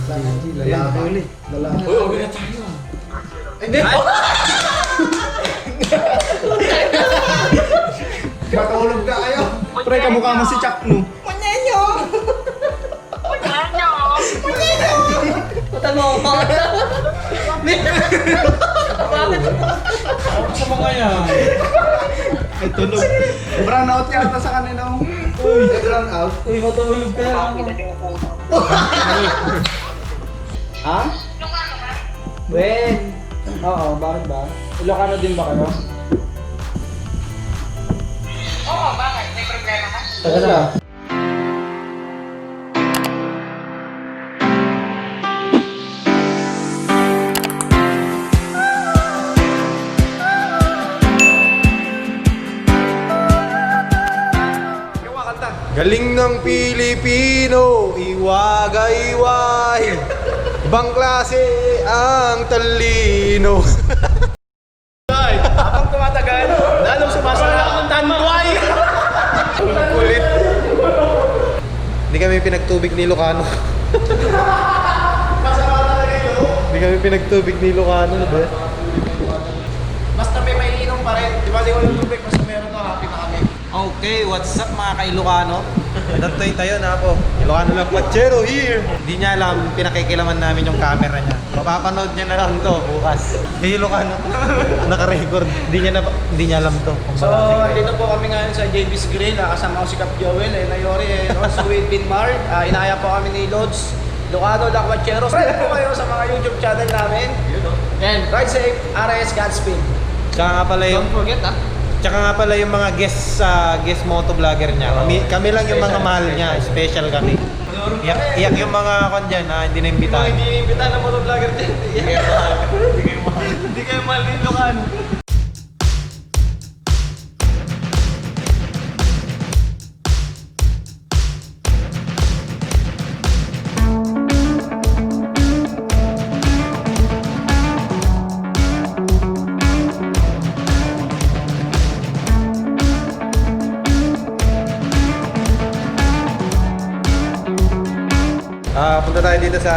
Lalaki. Lalaki. Uy, okay na tayo. Hindi! Matulog na kayo! Pre, kamukha mo si Chuck, no? Manyenyo! Tanong mo. Sa mga yan. Ay, tunog. Brown out yata sa kanila. Uy! Ground out. Uy, matulog ka lang. Ha? Ben! Oo, bakit ba? Ilocano din ba kayo? Oo, bakit? May problema ka? Wala. Galing ng Pilipino, iwagay-way. Ibang klase ang talino. Habang tumatagal, lalong sumasala ang tanduay. Ang kulit. Hindi kami pinagtubig ni Lucano. Hindi kami pinagtubig ni Lucano, ba? Basta may maiinom pa rin. Di ba di walang tubig, basta meron to, happy na kami. Okay, what's up mga ka-Ilocano? Nantoy tayo na po. Ilocano lang Pachero here. Hindi niya alam, pinakikilaman namin yung camera niya. Mapapanood niya na lang to bukas. Hey, Ilocano. Naka-record. Hindi niya alam to. So, dito po kami ngayon sa JB's Grill. Kasama ko si Cap Joel, Nayori, and also with Binmar. Inaya po kami ni Lods Lucado Lacuachero. Subscribe po kayo sa mga YouTube channel namin. And ride safe, RS Godspeed. Tsaka nga pala yung... Don't forget Tsaka nga pala yung mga guest moto vlogger niya. Kami lang yung mga mahal niya, special kami. Iyak yung mga kon dyan na hindi na-imbitahan. Hindi imbita na motovlogger din. Hindi kayo mahal din Lucano. Punta tayo dito sa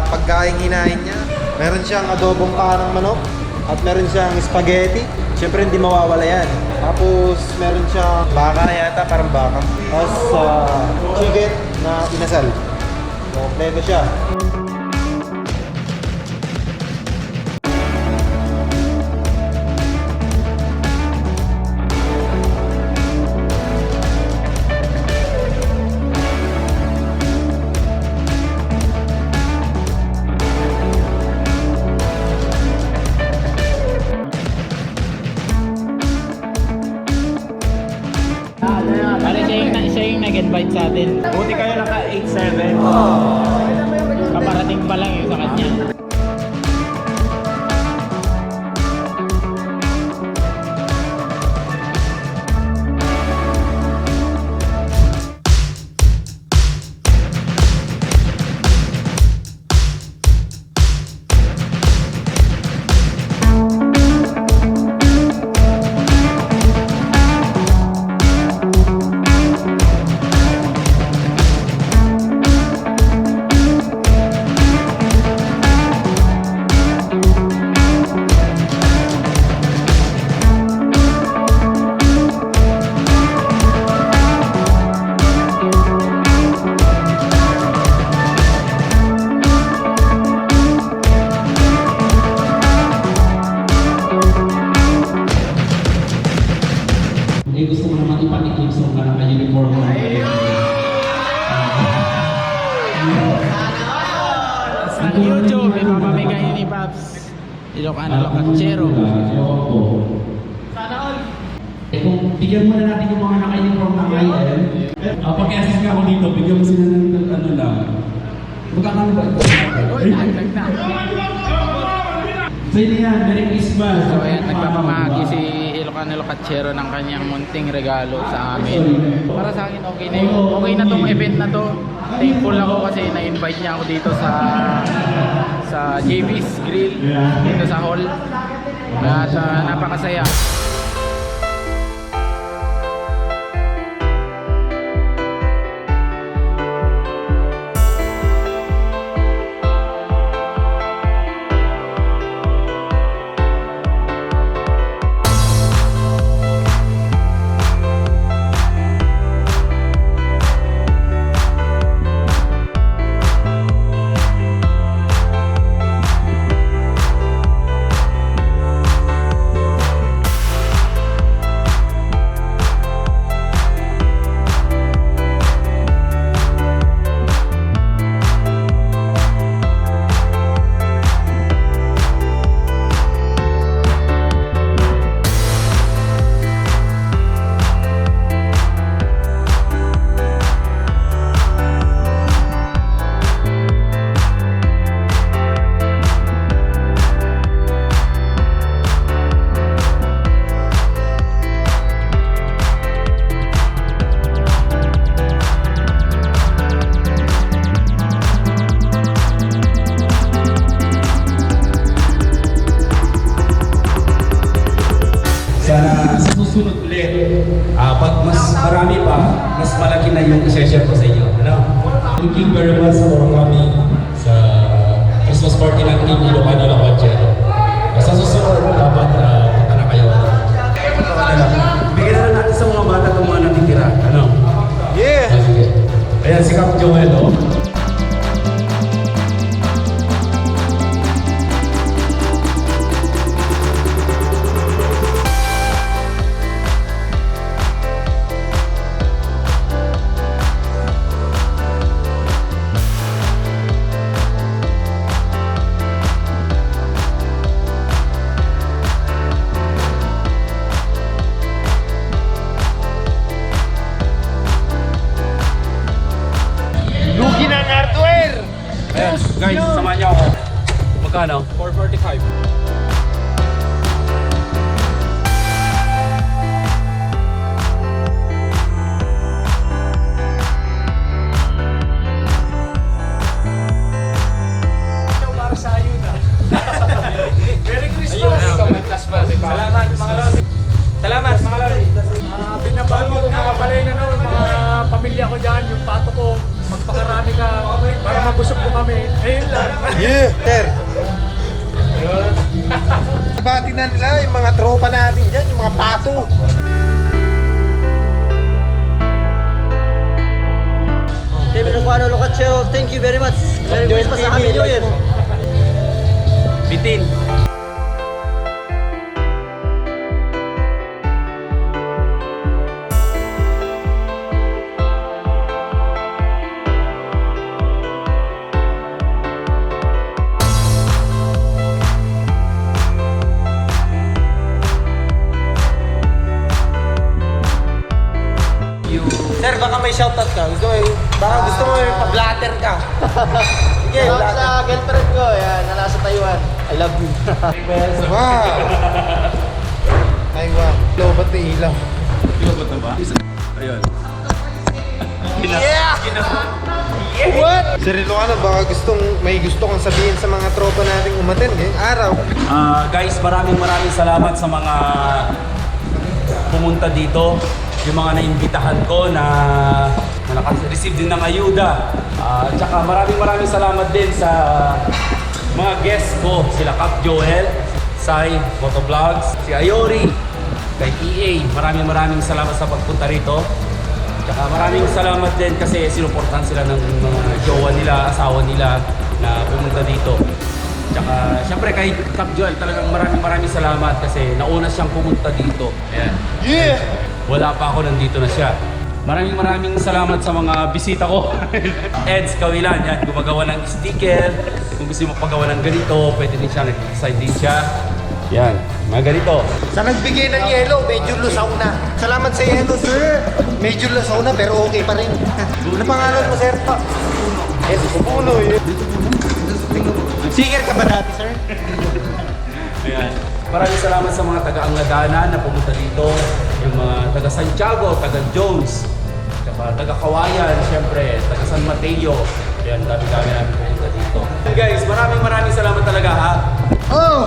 pagkain hinain niya. Meron siyang adobong kanang manok at meron siyang spaghetti. Siyempre hindi mawawala yan. Tapos meron siyang baka yata, parang baka. Tapos chicken na inasal. So, kompleto siya. Siya yung nag-invite sa atin. Buti kayo naka 8-7. Kaparating pa lang yung sa kanya. Gusto mo naman ipatikim sa mga naka-uniform mo. Sa YouTube, ipapamigay ni Paps. Ilocano Lacuachero. Sana all! Kung bigyan mo na natin yung mga naka-uniform na IL, pag-assist ka ako dito, bigyan mo sila ng ano lang. Magkakano ba ito? So yun yan, Merry Christmas! So ayan, nagpapamahagi si Ilocano Lacuachero ng kanyang munting regalo sa amin. Para sa akin, okay na yun. Okay na tong event na to. Thankful ako kasi na-invite niya ako dito sa JB's Grill, dito sa hall. At napakasaya. ng Team Ilocano Lakwachero. Sa susunod, dapat punta na kayo. Bigyan na lang natin sa mga bata itong mga natitira. Ano? Yeah! Sige. Ayan, si Kap Joel, oh. Lugi ng hardware! Ayan, guys, samahan niyo ako. Magkano? 445. Para sa ayuda. Merry Christmas! Salamat mga lodi. Salamat mga lodi. Binabago ko mga balay na noon, mga pamilya ko dyan, yung pato ko, magpakarami ka para mabusog ko kami. Ayun lang. Yeah! Sir! Bati na nila yung mga tropa natin dyan, yung mga pato. Team Ilocano Lakwachero, thank you very much. Merry Christmas sa Happy New Year. Bitin. Sir, baka may shoutout ka. Baka gusto mo yung pa-blatter ka. Sige, Shoutout blatter. sa girlfriend ko, yan, na nasa Taiwan. I love you. Wow! Ay, wow. Lobat na ilaw. Ayun. What? Sir Ilocano, baka may gusto kang sabihin sa mga tropa nating umaten ngayong araw. Guys, maraming salamat sa mga pumunta dito. Yung mga naimbitahan ko na naka-receive din ng ayuda. Tsaka maraming salamat din sa mga guests ko. Sila Kap Joel, Sai, Motovlogs, si Ayori, kay EA. Maraming salamat sa pagpunta rito. Tsaka maraming salamat din kasi sinuportahan sila ng mga jowa nila, asawa nila na pumunta dito. Tsaka syempre kay Kap Joel talagang maraming salamat kasi nauna siyang pumunta dito. Ayan. Yeah! Wala pa ako, nandito na siya. Maraming salamat sa mga bisita ko. Eds Kawilan, yan, gumagawa ng sticker. Kung gusto mo pagawa ng ganito, pwede din siya, nag-design din siya. Yan, mga ganito. Sa nagbigay ng yellow, medyo lusaw na. Salamat sa yellow, sir. Medyo lusaw na, pero okay pa rin. Ano pangalan mo, sir? Yes, Pupuno. Singer ka ba dati, sir? Ayan. Maraming salamat sa mga taga-Angladana na pumunta dito. Yung mga taga-Santiago, taga-Jones, taga-Kawayan, syempre, taga-San Mateo. Ayan, dami-dami namin pumunta dito. Guys, maraming salamat talaga ha. Oh!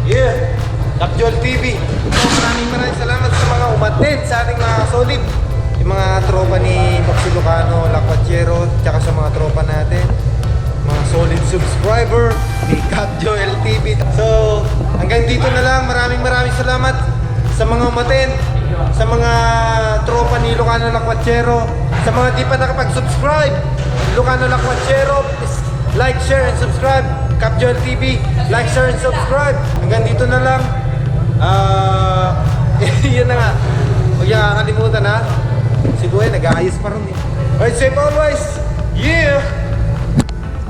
Yeah! Kap Joel TV. Maraming salamat sa mga umaten sa ating mga solid. Yung mga tropa ni Paps Ilocano, Lakwachero, tsaka sa mga tropa natin. Mga solid subscriber ni Kap Joel TV. So, hanggang dito na lang. Maraming salamat sa mga umaten, sa mga tropa ni Ilocano Lakwachero, sa mga di pa nakapag-subscribe. Ilocano Lakwachero, please like, share, and subscribe. Kap Joel TV, like, share, and subscribe. Hanggang dito na lang. Yun na nga. Huwag niya kakalimutan ha. Si Kuya nag-aayos pa rin eh. Alright, safe always. Yeah!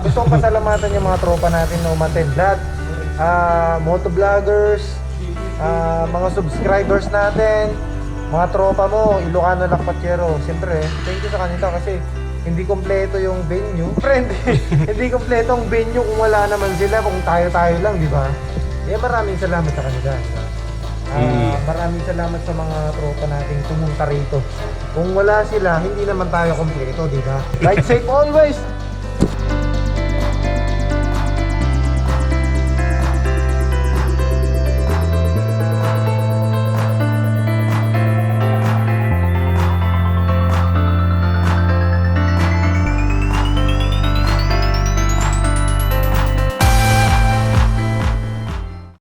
Gusto kong pasalamatan yung mga tropa natin na umattend. Lahat, motovloggers, mga subscribers natin, mga tropa mo, Ilocano Lakwachero. Siyempre, thank you sa kanila kasi hindi kompleto yung venue. Friend, hindi kompleto ang venue kung wala naman sila, kung tayo-tayo lang, di ba? Eh, maraming salamat sa kanila. Maraming salamat sa mga tropa nating pumunta rito. Kung wala sila, hindi naman tayo kompleto, di ba? Ride safe always!